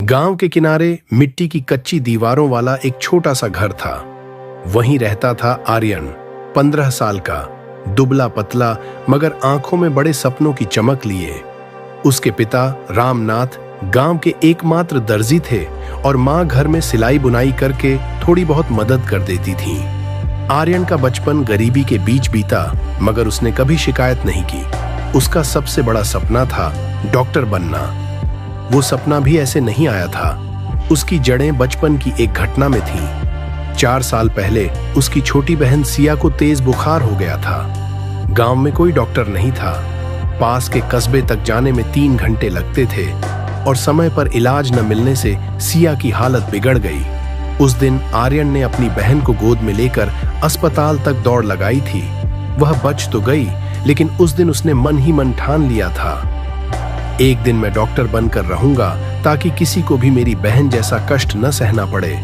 गांव के किनारे मिट्टी की कच्ची दीवारों वाला एक छोटा सा घर था। वहीं रहता था आर्यन, 15 साल का, दुबला पतला मगर आंखों में बड़े सपनों की चमक लिए। उसके पिता रामनाथ गांव के एकमात्र दर्जी थे और मां घर में सिलाई बुनाई करके थोड़ी बहुत मदद कर देती थी। आर्यन का बचपन गरीबी के बीच बीता मगर उसने कभी शिकायत नहीं की। उसका सबसे बड़ा सपना था डॉक्टर बनना। वो सपना भी ऐसे नहीं आया था। उसकी जड़ें बचपन की एक घटना में थीं। 4 साल पहले उसकी छोटी बहन सिया को तेज बुखार हो गया था। गांव में कोई डॉक्टर नहीं था। पास के कस्बे तक जाने में 3 घंटे लगते थे और समय पर इलाज न मिलने से सिया की हालत बिगड़ गई। उस दिन आर्यन ने अपनी बहन को गोद में लेकर अस्पताल तक दौड़ लगाई थी। वह बच तो गई, लेकिन उस दिन उसने मन ही मन ठान लिया था, एक दिन मैं डॉक्टर बनकर रहूंगा ताकि किसी को भी मेरी बहन जैसा कष्ट न सहना पड़े।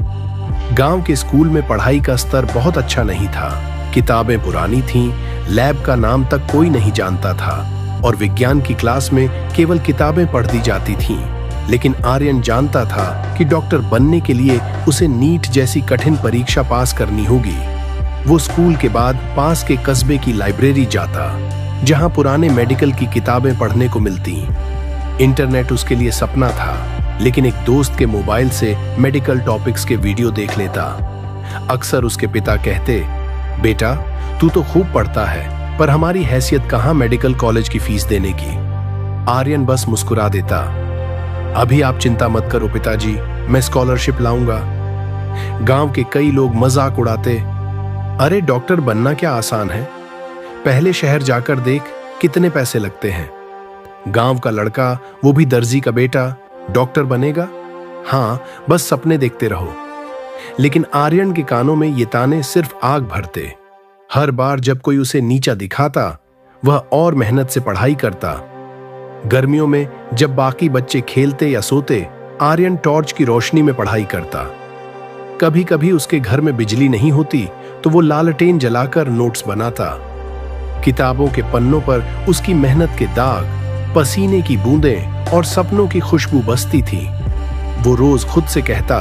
गांव के स्कूल में पढ़ाई का स्तर बहुत अच्छा नहीं था। किताबें पुरानी थीं, लैब का नाम तक कोई नहीं जानता था और विज्ञान की क्लास में केवल किताबें पढ़ दी जाती थीं। लेकिन आर्यन जानता था कि डॉक्टर बनने के लिए उसे नीट जैसी कठिन परीक्षा पास करनी होगी। वो स्कूल के बाद पास के कस्बे की लाइब्रेरी जाता, जहां पुराने मेडिकल की किताबें पढ़ने को मिलती। इंटरनेट उसके लिए सपना था, लेकिन एक दोस्त के मोबाइल से मेडिकल टॉपिक्स के वीडियो देख लेता। अक्सर उसके पिता कहते, बेटा तू तो खूब पढ़ता है, पर हमारी हैसियत कहां मेडिकल कॉलेज की फीस देने की। आर्यन बस मुस्कुरा देता, अभी आप चिंता मत करो पिताजी, मैं स्कॉलरशिप लाऊंगा। गांव के कई लोग मजाक उड़ाते, अरे डॉक्टर बनना क्या आसान है, पहले शहर जाकर देख कितने पैसे लगते हैं। गांव का लड़का, वो भी दर्जी का बेटा, डॉक्टर बनेगा? हाँ, बस सपने देखते रहो। लेकिन आर्यन के कानों में ये ताने सिर्फ आग भरते। हर बार जब कोई उसे नीचा दिखाता, वह और मेहनत से पढ़ाई करता। गर्मियों में जब बाकी बच्चे खेलते या सोते, आर्यन टॉर्च की रोशनी में पढ़ाई करता। कभी कभी उसके घर में बिजली नहीं होती तो वो लालटेन जलाकर नोट्स बनाता। किताबों के पन्नों पर उसकी मेहनत के दाग, पसीने की बूंदें और सपनों की खुशबू बसती थी। वो रोज खुद से कहता,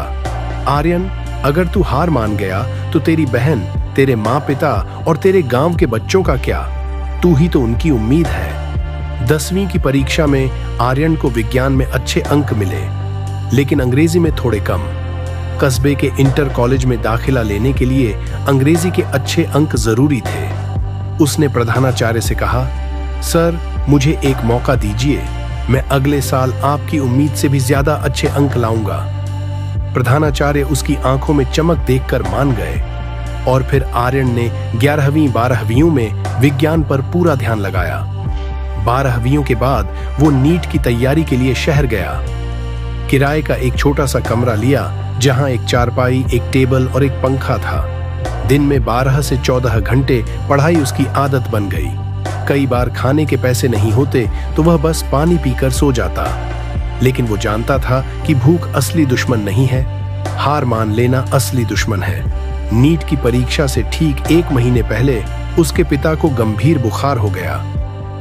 आर्यन अगर तू हार मान गया तो तेरी बहन, तेरे माँ पिता और तेरे गांव के बच्चों का क्या? तू ही तो उनकी उम्मीद है। 10वीं की परीक्षा में आर्यन को विज्ञान में अच्छे अंक मिले, लेकिन अंग्रेजी में थोड़े कम। कस्बे के इंटर कॉलेज में दाखिला लेने के लिए अंग्रेजी के अच्छे अंक जरूरी थे। उसने प्रधानाचार्य से कहा, सर मुझे एक मौका दीजिए, मैं अगले साल आपकी उम्मीद से भी ज्यादा अच्छे अंक लाऊंगा। प्रधानाचार्य उसकी आंखों में चमक देखकर मान गए और फिर आर्यन ने 11वीं 12वीं में विज्ञान पर पूरा ध्यान लगाया। 12वीं के बाद वो नीट की तैयारी के लिए शहर गया। किराए का एक छोटा सा कमरा लिया, जहां एक चारपाई, एक टेबल और एक पंखा था। दिन में 12 से 14 घंटे पढ़ाई उसकी आदत बन गई। कई बार खाने के पैसे नहीं होते तो वह बस पानी पीकर सो जाता। लेकिन वो जानता था कि भूख असली दुश्मन नहीं है, हार मान लेना असली दुश्मन है। नीट की परीक्षा से ठीक 1 महीने पहले उसके पिता को गंभीर बुखार हो गया।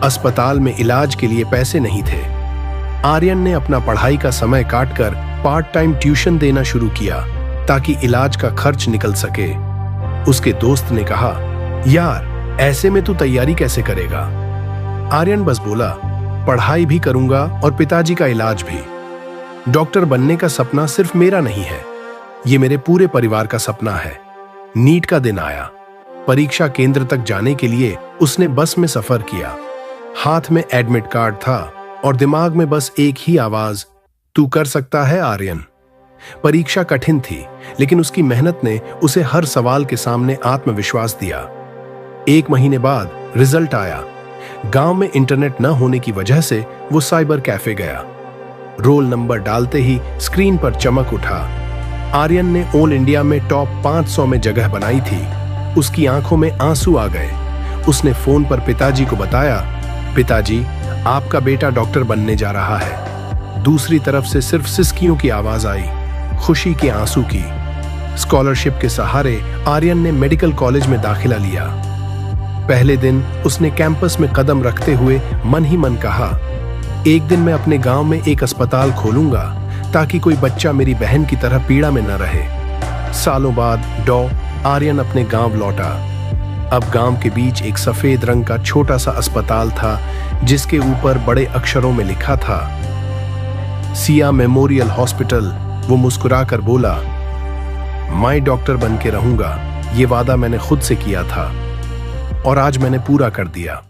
अस्पताल में इलाज के लिए पैसे नहीं थे। आर्यन ने अपना पढ़ाई का समय काटकर पार्ट टाइम ट्यूशन देना शुरू किया ताकि इलाज का खर्च निकल सके। उसके दोस्त ने कहा, यार ऐसे में तू तैयारी कैसे करेगा? आर्यन बस बोला, पढ़ाई भी करूंगा और पिताजी का इलाज भी। डॉक्टर बनने का सपना सिर्फ मेरा नहीं है, ये मेरे पूरे परिवार का सपना है। नीट का दिन आया। परीक्षा केंद्र तक जाने के लिए उसने बस में सफर किया। हाथ में एडमिट कार्ड था और दिमाग में बस एक ही आवाज, तू कर सकता है आर्यन। परीक्षा कठिन थी, लेकिन उसकी मेहनत ने उसे हर सवाल के सामने आत्मविश्वास दिया। 1 महीने बाद रिजल्ट आया। गांव में इंटरनेट न होने की वजह से वो साइबर कैफे गया। रोल नंबर डालते ही स्क्रीन पर चमक उठा। आर्यन ने ऑल इंडिया में टॉप 500 में जगह बनाई थी। उसकी आंखों में आंसू आ गए। उसने फोन पर पिताजी को बताया, पिताजी आपका बेटा डॉक्टर बनने जा रहा है। दूसरी तरफ से सिर्फ सिसकियों की आवाज आई, खुशी के आंसू की। स्कॉलरशिप के सहारे आर्यन ने मेडिकल कॉलेज में दाखिला लिया। पहले दिन उसने कैंपस में कदम रखते हुए मन ही मन कहा, एक दिन मैं अपने गांव में एक अस्पताल खोलूंगा ताकि कोई बच्चा मेरी बहन की तरह पीड़ा में न रहे। सालों बाद आर्यन अपने गांव लौटा। अब गांव के बीच एक सफेद रंग का छोटा सा अस्पताल था, जिसके ऊपर बड़े अक्षरों में लिखा था सिया मेमोरियल हॉस्पिटल। वो मुस्कुराकर बोला, मैं डॉक्टर बन के रहूंगा। ये वादा मैंने खुद से किया था और आज मैंने पूरा कर दिया।